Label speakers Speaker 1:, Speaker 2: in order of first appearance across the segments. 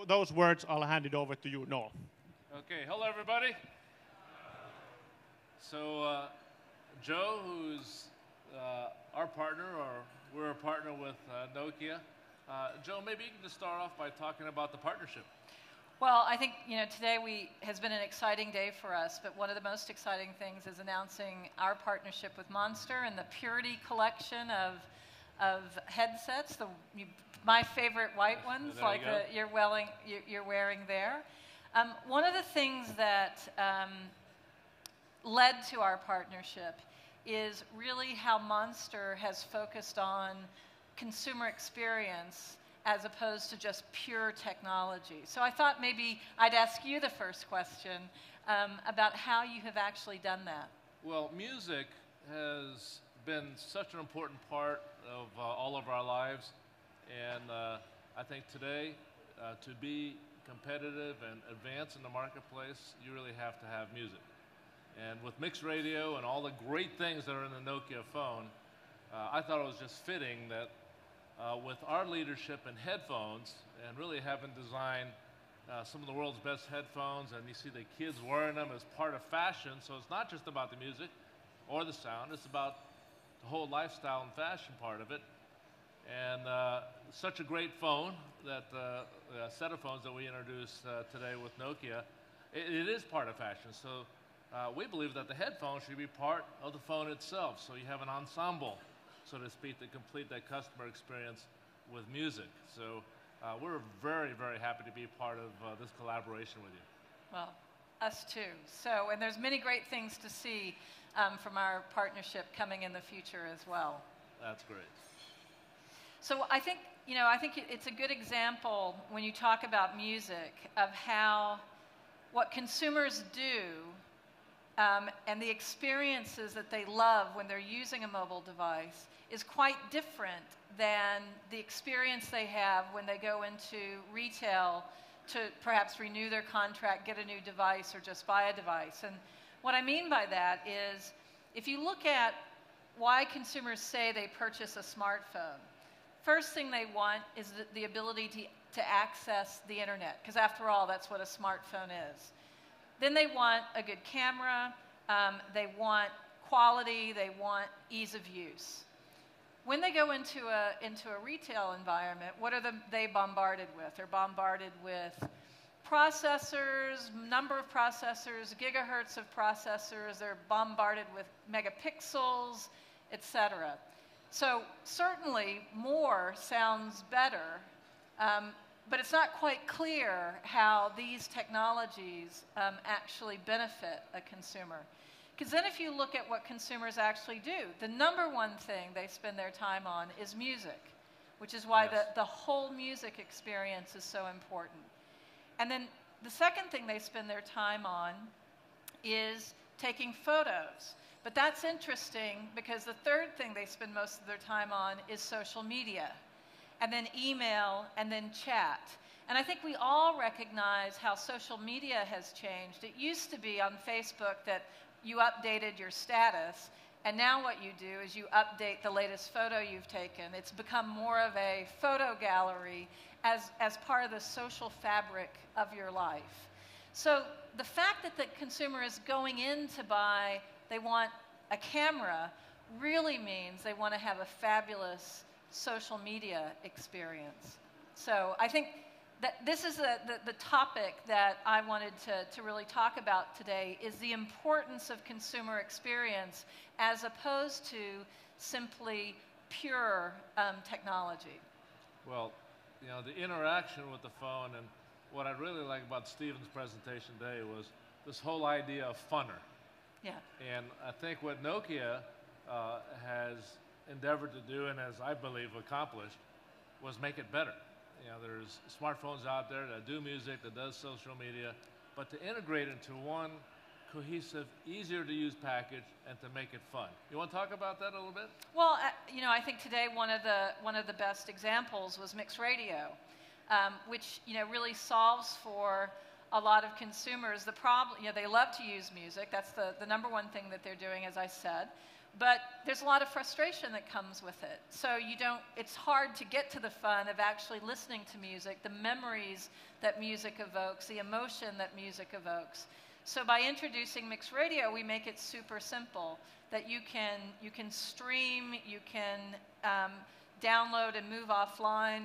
Speaker 1: those words, I'll hand it over to you, Noel.
Speaker 2: Okay, hello everybody. So Joe, who's our partner, or we're a partner with Nokia. Joe, maybe you can just start off by talking about the partnership.
Speaker 3: Well, I think today has been an exciting day for us, but one of the most exciting things is announcing our partnership with Monster and the Purity collection of headsets, my favorite white ones, like you're wearing there. One of the things that led to our partnership is really how Monster has focused on consumer experience as opposed to just pure technology. So I thought maybe I'd ask you the first question about how you have actually done that.
Speaker 2: Well, music has been such an important part of all of our lives, and I think today, to be competitive and advance in the marketplace, you really have to have music. And with mixed radio and all the great things that are in the Nokia phone, I thought it was just fitting that with our leadership in headphones and really having designed some of the world's best headphones, and you see the kids wearing them as part of fashion, so it's not just about the music or the sound, it's about the whole lifestyle and fashion part of it. And such a great phone, that set of phones that we introduced today with Nokia, it is part of fashion. So we believe that the headphone should be part of the phone itself, so you have an ensemble, so to speak, to complete that customer experience with music. So we're very, very happy to be part of this collaboration with you.
Speaker 3: Well, us too. So, and there's many great things to see from our partnership coming in the future as well.
Speaker 2: That's great.
Speaker 3: So I think it's a good example when you talk about music of how what consumers do and the experiences that they love when they're using a mobile device is quite different than the experience they have when they go into retail to perhaps renew their contract, get a new device, or just buy a device. And what I mean by that is, if you look at why consumers say they purchase a smartphone, first thing they want is the ability to access the internet, because after all, that's what a smartphone is. Then they want a good camera, they want quality, they want ease of use. When they go into a retail environment, what are they bombarded with? They're bombarded with processors, number of processors, gigahertz of processors, they're bombarded with megapixels, etc. So certainly more sounds better, but it's not quite clear how these technologies actually benefit a consumer. Because then if you look at what consumers actually do, the number one thing they spend their time on is music, which is why the whole music experience is so important. And then the second thing they spend their time on is taking photos. But that's interesting because the third thing they spend most of their time on is social media, and then email, and then chat. And I think we all recognize how social media has changed. It used to be on Facebook that you updated your status, and now what you do is you update the latest photo you've taken. It's become more of a photo gallery as part of the social fabric of your life. So the fact that the consumer is going in to buy, they want a camera, really means they want to have a fabulous social media experience. So I think that this is the topic that I wanted to really talk about today, is the importance of consumer experience as opposed to simply pure technology.
Speaker 2: Well, the interaction with the phone, and what I really like about Stephen's presentation today was this whole idea of funner.
Speaker 3: Yeah.
Speaker 2: And I think what Nokia has endeavored to do, and as I believe accomplished, was make it better. There's smartphones out there that do music, that does social media, but to integrate into one cohesive, easier to use package and to make it fun. You want to talk about that a little bit?
Speaker 3: Well, I think today one of the best examples was mixed radio, which really solves for a lot of consumers the problem. They love to use music. That's the number one thing that they're doing, as I said. But there's a lot of frustration that comes with it. So it's hard to get to the fun of actually listening to music, the memories that music evokes, the emotion that music evokes. So by introducing mixed radio, we make it super simple, that you can stream, you can download and move offline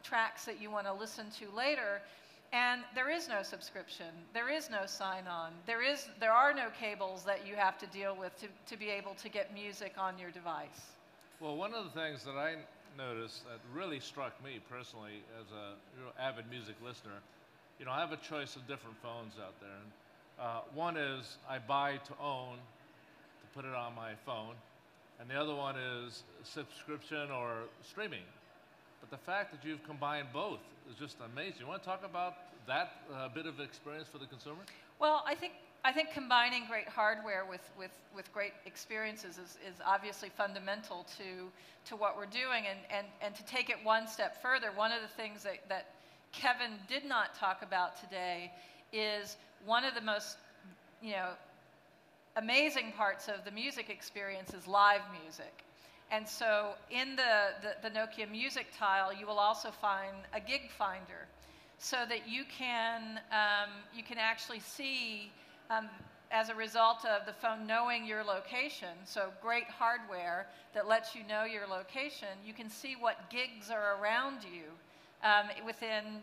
Speaker 3: tracks that you want to listen to later. And there is no subscription. There is no sign-on. There are no cables that you have to deal with to be able to get music on your device.
Speaker 2: Well, one of the things that I noticed that really struck me personally as a avid music listener, I have a choice of different phones out there. And one is I buy to own, to put it on my phone, and the other one is subscription or streaming. But the fact that you've combined both is just amazing. You want to talk about that bit of experience for the consumer?
Speaker 3: Well, I think combining great hardware with great experiences is obviously fundamental to what we're doing. And to take it one step further, one of the things that Kevin did not talk about today is one of the most amazing parts of the music experience is live music. And so in the Nokia Music tile, you will also find a gig finder, so that you can actually see, as a result of the phone knowing your location, so great hardware that lets you know your location, you can see what gigs are around you within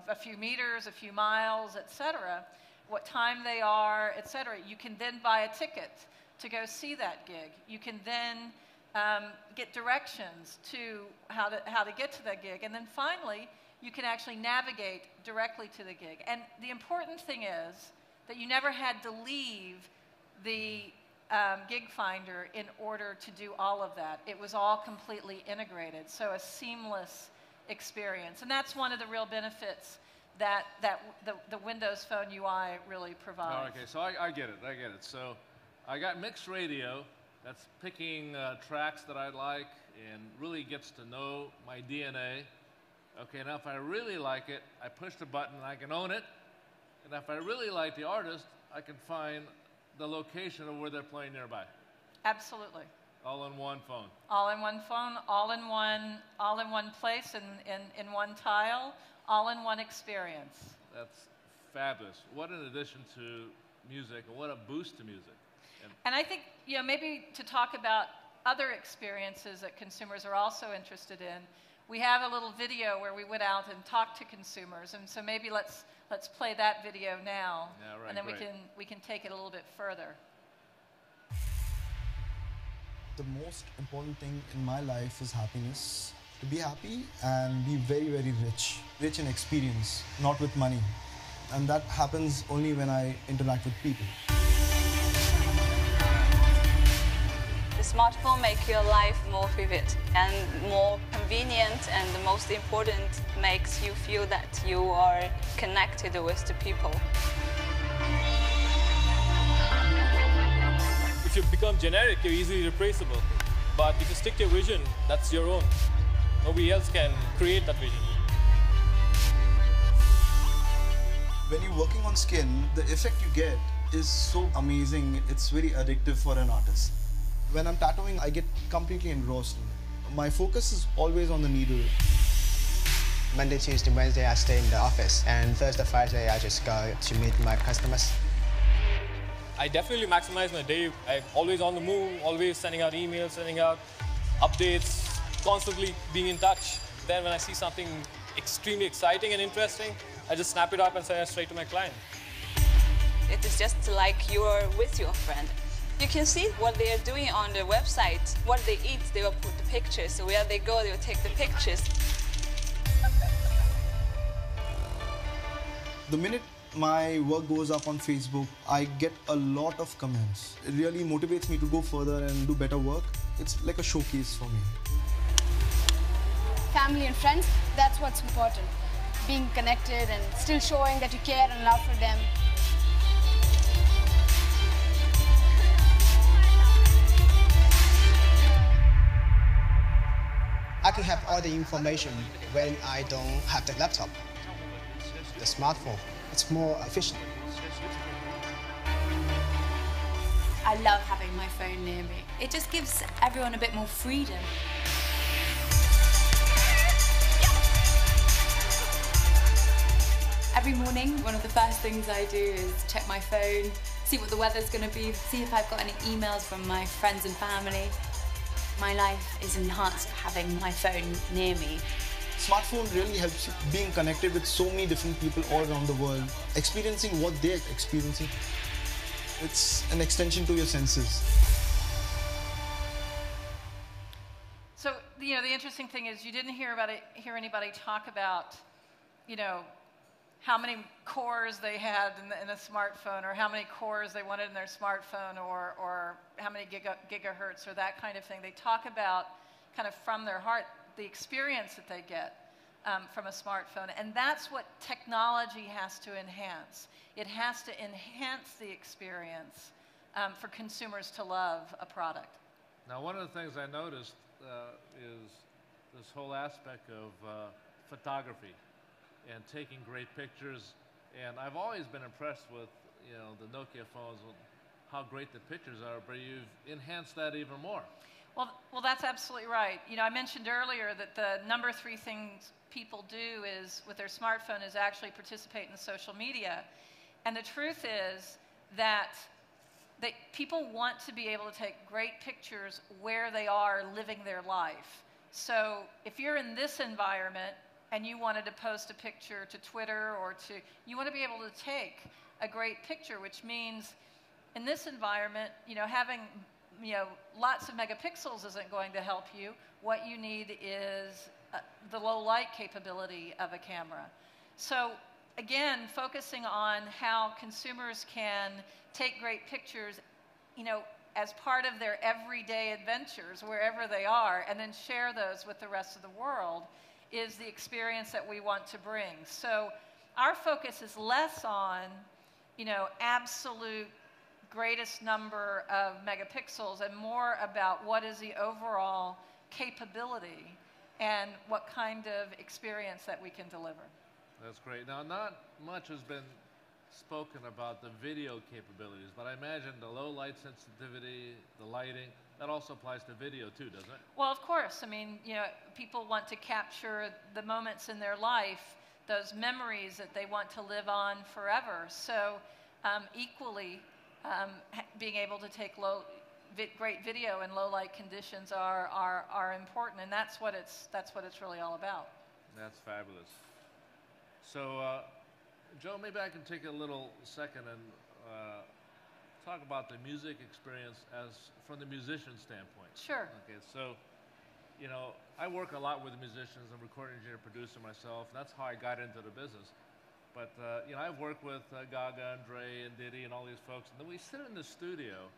Speaker 3: a few meters, a few miles, etc., what time they are, etc. You can then buy a ticket to go see that gig. You can then get directions to how to get to that gig. And then finally, you can actually navigate directly to the gig. And the important thing is that you never had to leave the gig finder in order to do all of that. It was all completely integrated, so a seamless experience. And that's one of the real benefits that the Windows Phone UI really provides.
Speaker 2: Oh, okay, so I get it. So I got mixed radio. That's picking tracks that I like and really gets to know my DNA. Okay, now if I really like it, I push the button and I can own it. And if I really like the artist, I can find the location of where they're playing nearby.
Speaker 3: Absolutely.
Speaker 2: All in one phone.
Speaker 3: All in one phone, all in one place, in one tile, all in one experience.
Speaker 2: That's fabulous. What an addition to music, and what a boost to music.
Speaker 3: And I think, maybe to talk about other experiences that consumers are also interested in, we have a little video where we went out and talked to consumers, and so maybe let's play that video now,
Speaker 2: yeah, right,
Speaker 3: and then
Speaker 2: great.
Speaker 3: we can take it a little bit further.
Speaker 4: The most important thing in my life is happiness. To be happy and be very, very rich in experience, not with money. And that happens only when I interact with people.
Speaker 5: The smartphone makes your life more vivid and more convenient, and the most important, makes you feel that you are connected with the people.
Speaker 6: If you become generic, you're easily replaceable. But if you stick to your vision, that's your own. Nobody else can create that vision.
Speaker 4: When you're working on skin, the effect you get is so amazing. It's very addictive for an artist. When I'm tattooing, I get completely engrossed. My focus is always on the needle.
Speaker 7: Monday, Tuesday, Wednesday, I stay in the office, and Thursday, Friday, I just go to meet my customers.
Speaker 6: I definitely maximize my day. I'm always on the move, always sending out emails, sending out updates, constantly being in touch. Then when I see something extremely exciting and interesting, I just snap it up and send it straight to my client.
Speaker 5: It is just like you are with your friend. You can see what they are doing on their website. What they eat, they will put the pictures. So where they go, they will take the pictures.
Speaker 4: The minute my work goes up on Facebook, I get a lot of comments. It really motivates me to go further and do better work. It's like a showcase for me.
Speaker 8: Family and friends, that's what's important. Being connected and still showing that you care and love for them.
Speaker 7: I can have all the information when I don't have the laptop. The smartphone, it's more efficient.
Speaker 9: I love having my phone near me. It just gives everyone a bit more freedom. Every morning, one of the first things I do is check my phone, see what the weather's going to be, see if I've got any emails from my friends and family. My life is enhanced having my phone near me.
Speaker 4: Smartphone really helps you being connected with so many different people all around the world, experiencing what they're experiencing. It's an extension to your senses.
Speaker 3: So, the interesting thing is you didn't hear anybody talk about, how many cores they had in a smartphone, or how many cores they wanted in their smartphone, or how many gigahertz, or that kind of thing. They talk about, kind of from their heart, the experience that they get from a smartphone. And that's what technology has to enhance. It has to enhance the experience for consumers to love a product.
Speaker 2: Now, one of the things I noticed is this whole aspect of photography and taking great pictures. And I've always been impressed with, the Nokia phones, how great the pictures are, but you've enhanced that even more.
Speaker 3: Well, that's absolutely right. I mentioned earlier that the number 3 things people do is, with their smartphone, is actually participate in social media. And the truth is that people want to be able to take great pictures where they are living their life. So if you're in this environment and you wanted to post a picture to Twitter you want to be able to take a great picture, which means in this environment, having lots of megapixels isn't going to help you. What you need is the low light capability of a camera. So again, focusing on how consumers can take great pictures, as part of their everyday adventures, wherever they are, and then share those with the rest of the world, is the experience that we want to bring. So our focus is less on, absolute greatest number of megapixels, and more about what is the overall capability and what kind of experience that we can deliver.
Speaker 2: That's great. Now, not much has been spoken about the video capabilities, but I imagine the low light sensitivity, the lighting, that also applies to video too, doesn't it?
Speaker 3: Well, of course. I mean, people want to capture the moments in their life, those memories that they want to live on forever. So equally, being able to take great video in low light conditions are important, and that's what it's really all about.
Speaker 2: That's fabulous. So, Joe, maybe I can take a little second and talk about the music experience from the musician standpoint.
Speaker 3: Sure.
Speaker 2: Okay, so, I work a lot with musicians. I'm a recording engineer, producer myself, and that's how I got into the business. But, I've worked with Gaga and Dre and Diddy and all these folks, and then we sit in the studio,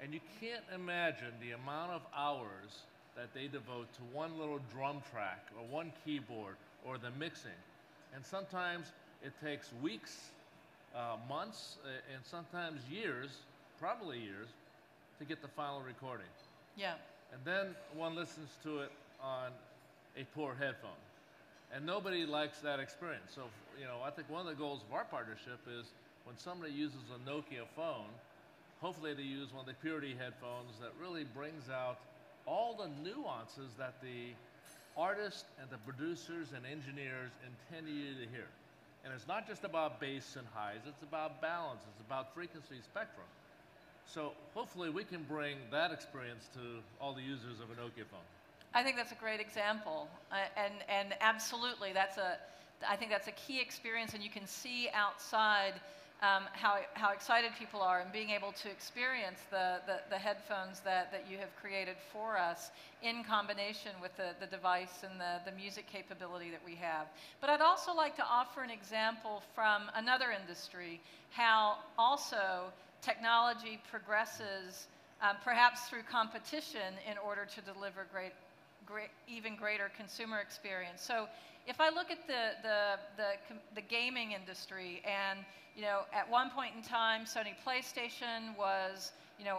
Speaker 2: and you can't imagine the amount of hours that they devote to one little drum track or one keyboard or the mixing. And sometimes it takes weeks, months, and sometimes years, probably years, to get the final recording.
Speaker 3: Yeah.
Speaker 2: And then one listens to it on a poor headphone. And nobody likes that experience. So, I think one of the goals of our partnership is when somebody uses a Nokia phone, hopefully they use one of the Purity headphones that really brings out all the nuances that the artists and the producers and engineers intended you to hear. And it's not just about bass and highs, it's about balance, it's about frequency spectrum. So hopefully we can bring that experience to all the users of a Nokia phone.
Speaker 3: I think that's a great example, and absolutely, I think that's a key experience, and you can see outside how excited people are in being able to experience the headphones that you have created for us in combination with the device and the music capability that we have. But I'd also like to offer an example from another industry, how also technology progresses perhaps through competition in order to deliver even greater consumer experience. So if I look at the gaming industry, and at one point in time, Sony PlayStation was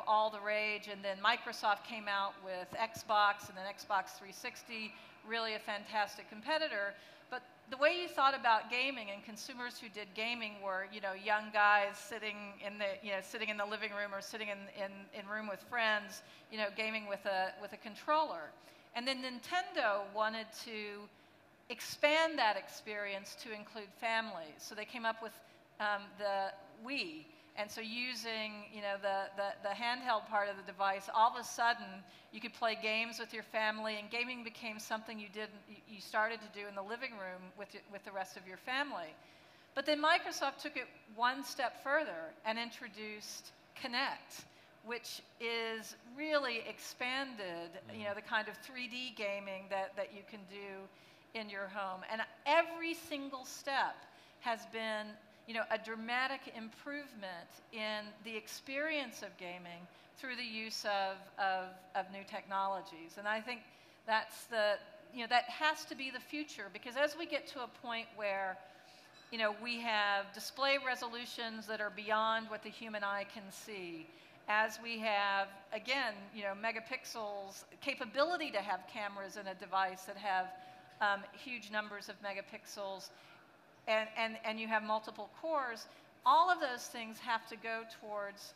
Speaker 3: all the rage, and then Microsoft came out with Xbox, and then Xbox 360, really a fantastic competitor. But the way you thought about gaming, and consumers who did gaming were, young guys sitting in the living room or sitting in room with friends, gaming with a controller. And then Nintendo wanted to expand that experience to include families. So they came up with the Wii. And so using, the handheld part of the device, all of a sudden you could play games with your family, and gaming became something you started to do in the living room with the rest of your family. But then Microsoft took it one step further and introduced Kinect, which is really expanded, the kind of 3D gaming that you can do in your home. And every single step has been a dramatic improvement in the experience of gaming through the use of new technologies. And I think that's that has to be the future, because as we get to a point where we have display resolutions that are beyond what the human eye can see, as we have, again, megapixels, capability to have cameras in a device that have huge numbers of megapixels, and you have multiple cores, all of those things have to go towards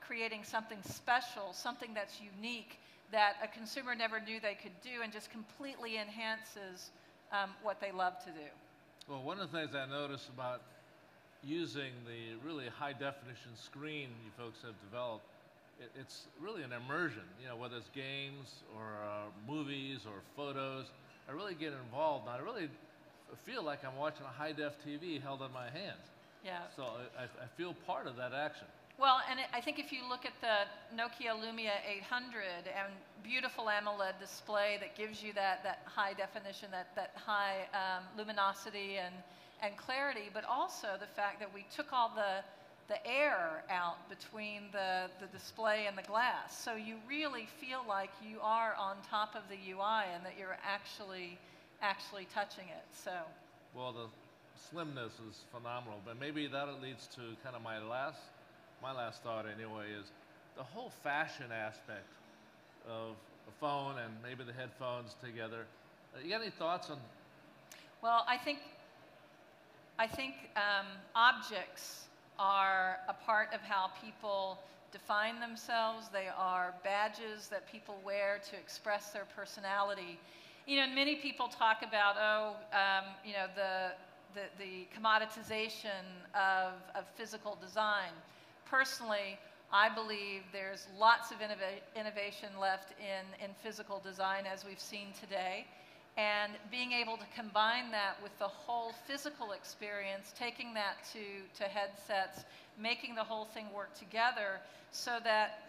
Speaker 3: creating something special, something that's unique, that a consumer never knew they could do, and just completely enhances what they love to do.
Speaker 2: Well, one of the things I noticed about using the really high-definition screen you folks have developed, it's really an immersion, whether it's games or movies or photos. I really get involved, and I really feel like I'm watching a high-def TV held in my hands.
Speaker 3: Yeah.
Speaker 2: So I feel part of that action.
Speaker 3: Well, and I think if you look at the Nokia Lumia 800 and beautiful AMOLED display that gives you that high definition, that high luminosity and clarity, but also the fact that we took all the air out between the display and the glass. So you really feel like you are on top of the UI and that you're actually touching it. So.
Speaker 2: Well, the slimness is phenomenal, but maybe that leads to kind of my last thought anyway, is the whole fashion aspect of the phone and maybe the headphones together. You got any thoughts on?
Speaker 3: Well, I think objects are a part of how people define themselves. They are badges that people wear to express their personality. And many people talk about, the commoditization of physical design. Personally, I believe there's lots of innovation left in physical design, as we've seen today. And being able to combine that with the whole physical experience, taking that to headsets, making the whole thing work together so that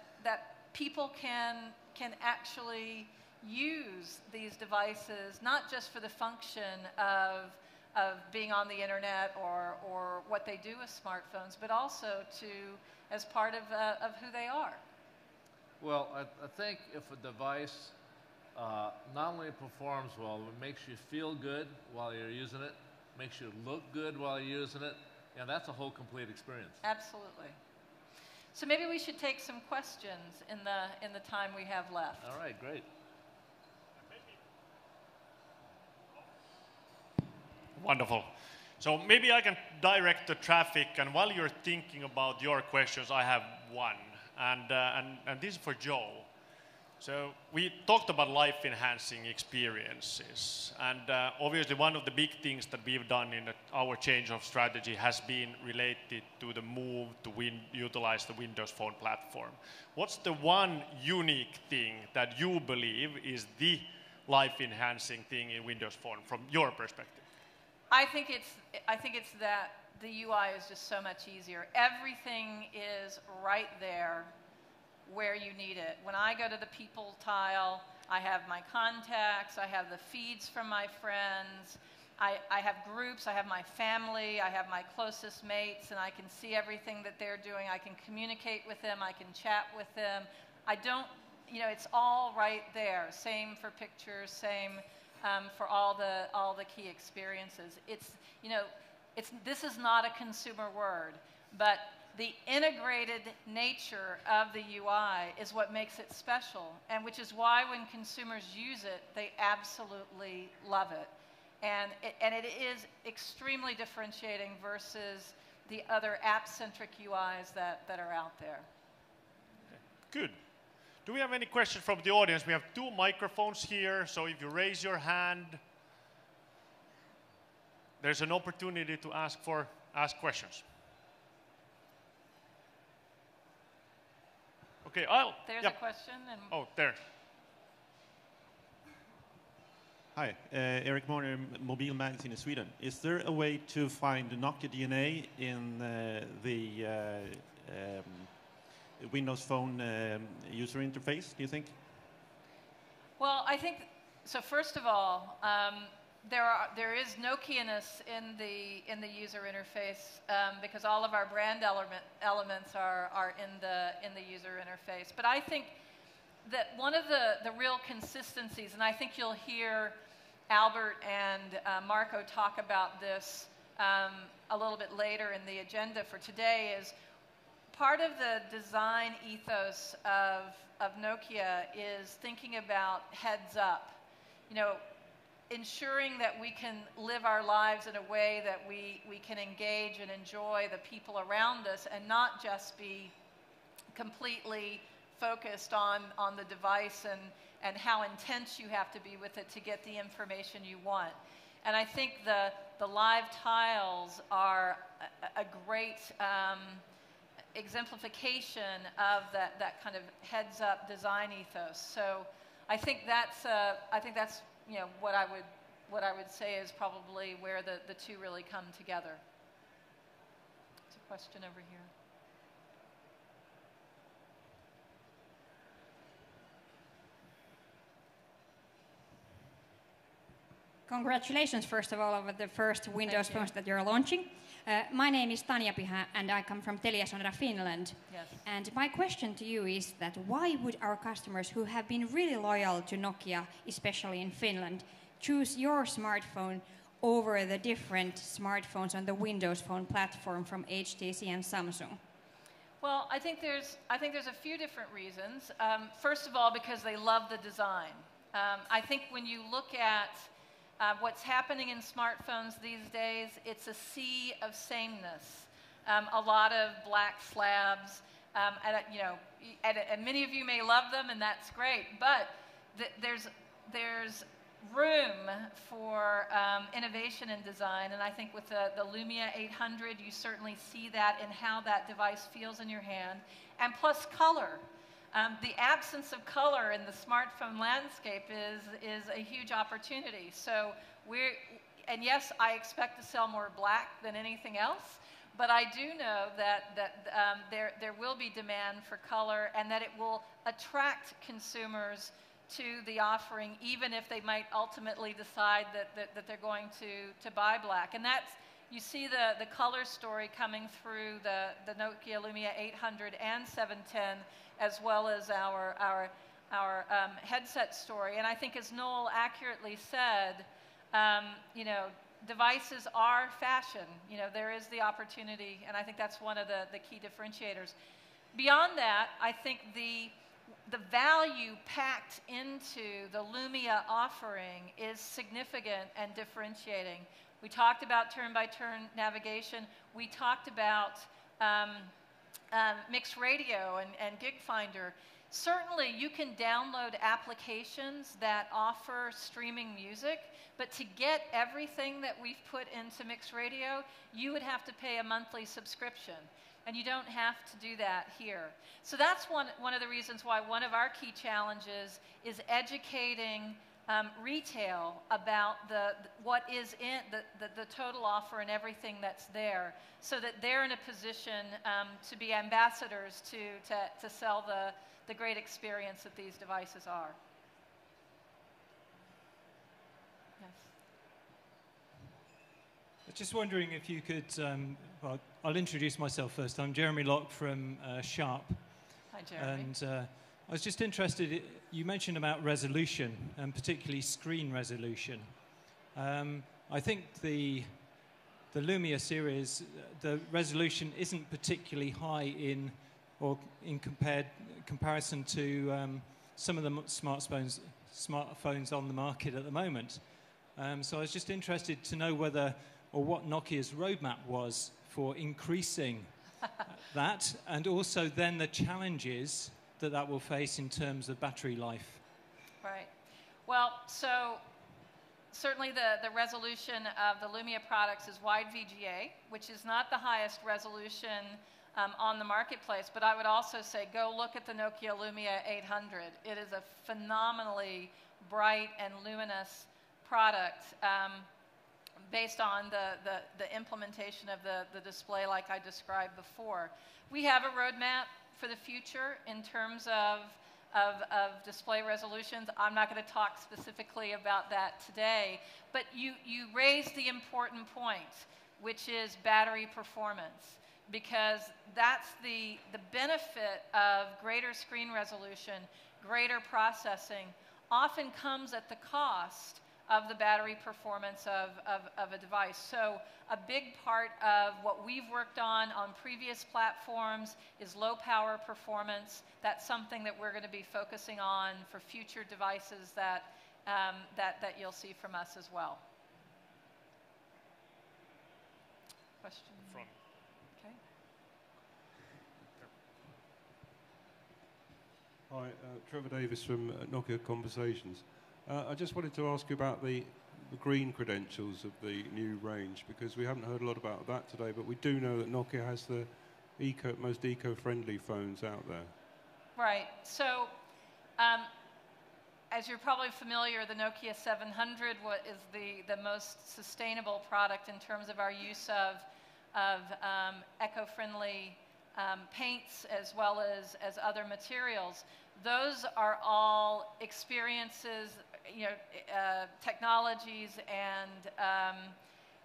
Speaker 3: people can actually use these devices, not just for the function of being on the internet or what they do with smartphones, but also as part of who they are.
Speaker 2: Well, I think if a device not only performs well, it makes you feel good while you're using it, makes you look good while you're using it, that's a whole complete experience.
Speaker 3: Absolutely. So maybe we should take some questions in the time we have left.
Speaker 2: All right, great.
Speaker 1: Wonderful. So maybe I can direct the traffic, and while you're thinking about your questions, I have one, and this is for Joe. So we talked about life-enhancing experiences, and obviously one of the big things that we've done in our change of strategy has been related to the move to utilize the Windows Phone platform. What's the one unique thing that you believe is the life-enhancing thing in Windows Phone from your perspective?
Speaker 3: I think it's that the UI is just so much easier. Everything is right there where you need it. When I go to the people tile, I have my contacts, I have the feeds from my friends, I have groups, I have my family, I have my closest mates, and I can see everything that they're doing. I can communicate with them, I can chat with them. It's all right there. Same for pictures, same for all the key experiences. This is not a consumer word, but the integrated nature of the UI is what makes it special, and which is why when consumers use it, they absolutely love it. And it is extremely differentiating versus the other app-centric UIs that are out there.
Speaker 1: Good. Do we have any questions from the audience? We have 2 microphones here, so if you raise your hand, there's an opportunity to ask questions. Okay,
Speaker 3: There's a question.
Speaker 1: Oh, there.
Speaker 10: Hi, Eric Morner, Mobile Magazine in Sweden. Is there a way to find the Nokia DNA in the Windows Phone user interface, do you think?
Speaker 3: Well, I think, so first of all, there is Nokia-ness in the user interface because all of our brand elements are in the user interface. But I think that one of the real consistencies, and I think you'll hear Albert and Marco talk about this a little bit later in the agenda for today, is part of the design ethos of Nokia is thinking about heads up. You know, ensuring that we can live our lives in a way that we can engage and enjoy the people around us and not just be completely focused on the device and how intense you have to be with it to get the information you want. And I think the live tiles are a great exemplification of that kind of heads-up design ethos. So I think that's you know what I would say is probably where the two really come together. There's a question over here.
Speaker 11: Congratulations, first of all, over the first Windows phones that you're launching. My name is Tanja Piha, and I come from TeliaSonera, Finland.
Speaker 3: Yes.
Speaker 11: And my question to you is that why would our customers who have been really loyal to Nokia, especially in Finland, choose your smartphone over the different smartphones on the Windows Phone platform from HTC and Samsung?
Speaker 3: Well, I think there's a few different reasons. First of all, because they love the design. I think when you look at what's happening in smartphones these days, it's a sea of sameness. A lot of black slabs, and many of you may love them, and that's great. But there's room for innovation in design, and I think with the Lumia 800, you certainly see that in how that device feels in your hand, and plus color. The absence of color in the smartphone landscape is a huge opportunity. So and yes, I expect to sell more black than anything else, but I do know that there will be demand for color, and that it will attract consumers to the offering, even if they might ultimately decide that they're going to buy black. And that's, you see the color story coming through the Nokia Lumia 800 and 710, as well as our headset story. And I think, as Noel accurately said, you know, devices are fashion. You know, there is the opportunity, and I think that's one of the key differentiators. Beyond that, I think the value packed into the Lumia offering is significant and differentiating. We talked about turn-by-turn navigation. We talked about mixed radio and Gig Finder. Certainly, you can download applications that offer streaming music, but to get everything that we've put into mixed radio, you would have to pay a monthly subscription. And you don't have to do that here. So that's one of the reasons why one of our key challenges is educating retail about what is in the total offer and everything that's there, so that they're in a position to be ambassadors to sell the great experience that these devices are. Yes.
Speaker 12: I was just wondering if you could, well, I'll introduce myself first. I'm Jeremy Locke from Sharp.
Speaker 3: Hi, Jeremy.
Speaker 12: And I was just interested, you mentioned about resolution, and particularly screen resolution. I think the Lumia series, the resolution isn't particularly high in comparison to some of the smartphones on the market at the moment. So I was just interested to know whether or what Nokia's roadmap was for increasing that, and also then the challenges that will face in terms of battery life.
Speaker 3: Right. Well, so certainly the resolution of the Lumia products is wide VGA, which is not the highest resolution on the marketplace, but I would also say go look at the Nokia Lumia 800. It is a phenomenally bright and luminous product based on the implementation of the display like I described before. We have a roadmap for the future in terms of display resolutions. I'm not going to talk specifically about that today, but you raised the important point, which is battery performance, because that's the benefit of greater screen resolution, greater processing, often comes at the cost of the battery performance of a device. So a big part of what we've worked on previous platforms is low power performance. That's something that we're going to be focusing on for future devices that you'll see from us as well. Question?
Speaker 1: Front.
Speaker 3: Okay.
Speaker 13: Hi, Trevor Davis from Nokia Conversations. I just wanted to ask you about the green credentials of the new range, because we haven't heard a lot about that today, but we do know that Nokia has the most eco-friendly phones out there.
Speaker 3: Right. So, as you're probably familiar, the Nokia 700 is the most sustainable product in terms of our use of eco-friendly paints as well as other materials. Those are all experiences, technologies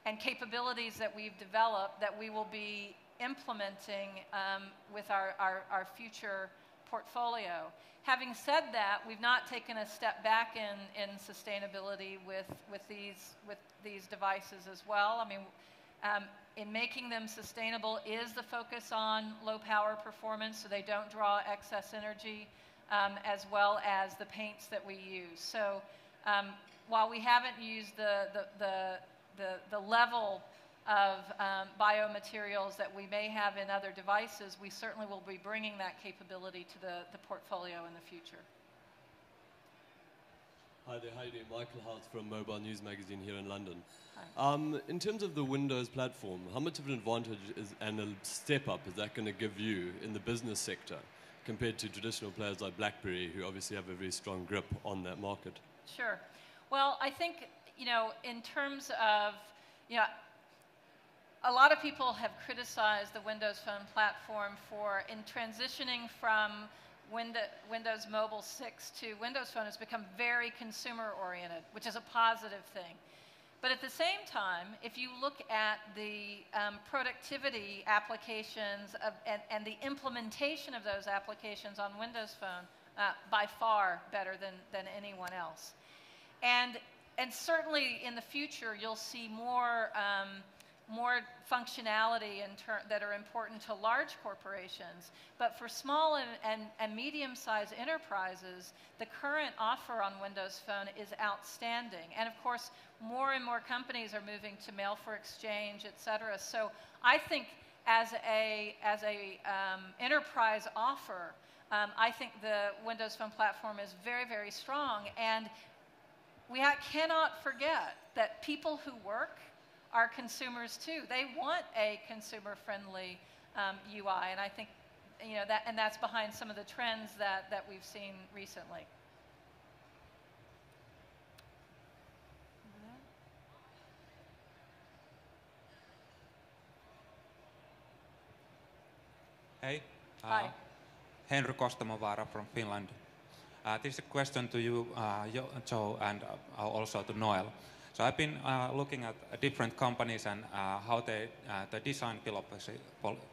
Speaker 3: and capabilities that we've developed that we will be implementing with our future portfolio. Having said that, we've not taken a step back in sustainability with these devices as well. I mean, in making them sustainable is the focus on low power performance, so they don't draw excess energy, as well as the paints that we use. So while we haven't used the level of biomaterials that we may have in other devices, we certainly will be bringing that capability to the portfolio in the future.
Speaker 14: Hi there, how are you doing? Michael Hart from Mobile News Magazine here in London.
Speaker 3: Hi.
Speaker 14: In terms of the Windows platform, how much of an advantage and a step up is that going to give you in the business sector compared to traditional players like BlackBerry, who obviously have a very strong grip on that market?
Speaker 3: Sure. Well, I think, in terms of, a lot of people have criticized the Windows Phone platform in transitioning from Windows Mobile 6 to Windows Phone has become very consumer-oriented, which is a positive thing. But at the same time, if you look at the productivity applications and the implementation of those applications on Windows Phone, by far better than anyone else. And certainly in the future, you'll see more functionality that are important to large corporations. But for small and medium-sized enterprises, the current offer on Windows Phone is outstanding. And of course, more and more companies are moving to mail for exchange, et cetera. So I think as a enterprise offer, I think the Windows Phone platform is very, very strong. And we cannot forget that people who work are consumers too. They want a consumer-friendly UI, and I think that's behind some of the trends that we've seen recently.
Speaker 15: Hey.
Speaker 3: Hi.
Speaker 15: Henry Kostamovaara from Finland. This is a question to you, Joe, and also to Noel. So I've been looking at different companies and how the design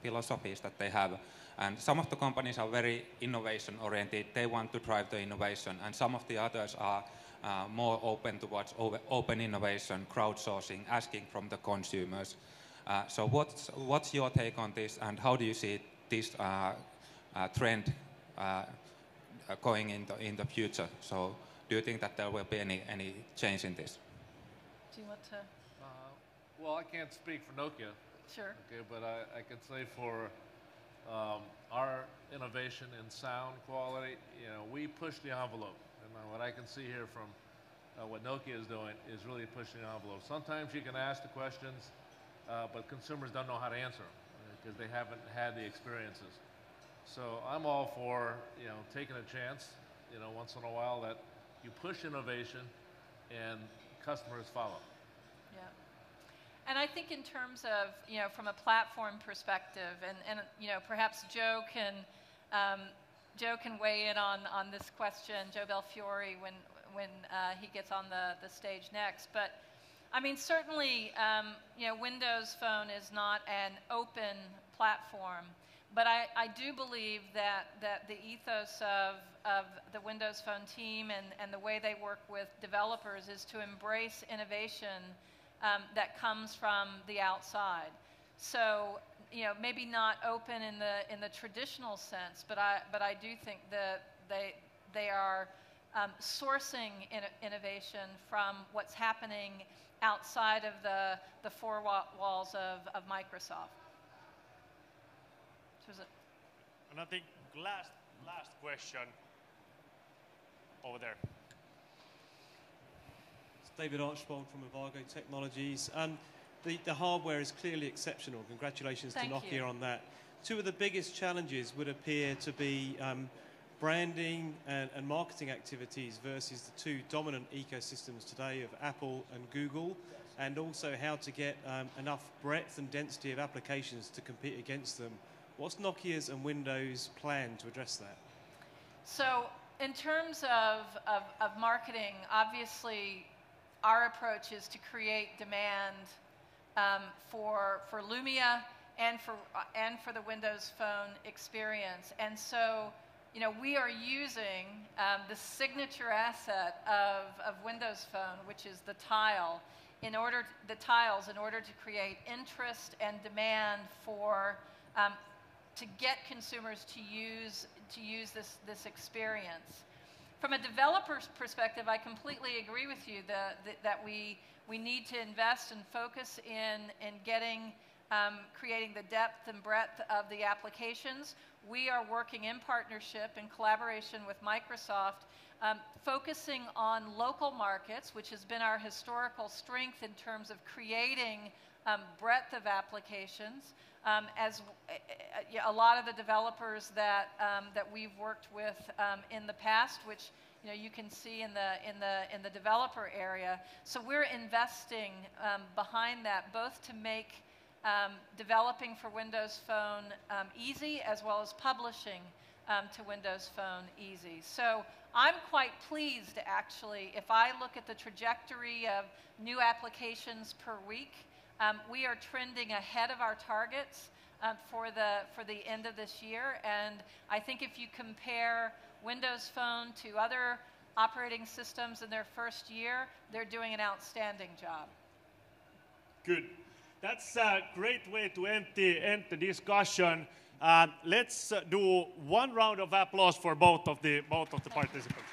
Speaker 15: philosophies that they have. And some of the companies are very innovation-oriented. They want to drive the innovation. And some of the others are more open towards open innovation, crowdsourcing, asking from the consumers. So what's your take on this, and how do you see this trend going in the future? So do you think that there will be any change in this?
Speaker 3: Do you want to?
Speaker 2: Well, I can't speak for Nokia.
Speaker 3: Sure.
Speaker 2: Okay, but I can say for our innovation in sound quality, you know, we push the envelope. And what I can see here from what Nokia is doing is really pushing the envelope. Sometimes you can ask the questions, but consumers don't know how to answer them because they haven't had the experiences. So I'm all for, you know, taking a chance, you know, once in a while that you push innovation and customers follow.
Speaker 3: Yeah. And I think in terms of, you know, from a platform perspective, and you know, perhaps Joe can weigh in on this question, Joe Belfiore, when he gets on the stage next. But I mean, certainly, you know, Windows Phone is not an open platform, but I do believe that the ethos of the Windows Phone team and the way they work with developers is to embrace innovation that comes from the outside. So, you know, maybe not open in the traditional sense, but I do think that they are sourcing innovation from what's happening outside of the four walls of Microsoft.
Speaker 1: And I think last question over there.
Speaker 16: It's David Archbold from Avago Technologies. The hardware is clearly exceptional. Congratulations to Nokia on that. Two of the biggest challenges would appear to be branding and marketing activities versus the two dominant ecosystems today of Apple and Google, and also how to get enough breadth and density of applications to compete against them. What's Nokia's and Windows' plan to address that?
Speaker 3: So in terms of marketing, obviously our approach is to create demand for Lumia and for the Windows Phone experience. And so, you know, we are using the signature asset of Windows Phone, which is the tiles, in order to create interest and demand for to get consumers to use this experience. From a developer's perspective, I completely agree with you that we need to invest and focus in getting creating the depth and breadth of the applications. We are working in partnership, in collaboration with Microsoft, focusing on local markets, which has been our historical strength in terms of creating breadth of applications. As a lot of the developers that we've worked with in the past, which you can see in the developer area. So we're investing behind that, both to make developing for Windows Phone easy, as well as publishing to Windows Phone easy. So I'm quite pleased, actually. If I look at the trajectory of new applications per week, we are trending ahead of our targets for the end of this year. And I think if you compare Windows Phone to other operating systems in their first year, they're doing an outstanding job.
Speaker 1: Good. That's a great way to end the discussion. Let's do one round of applause for both of the participants.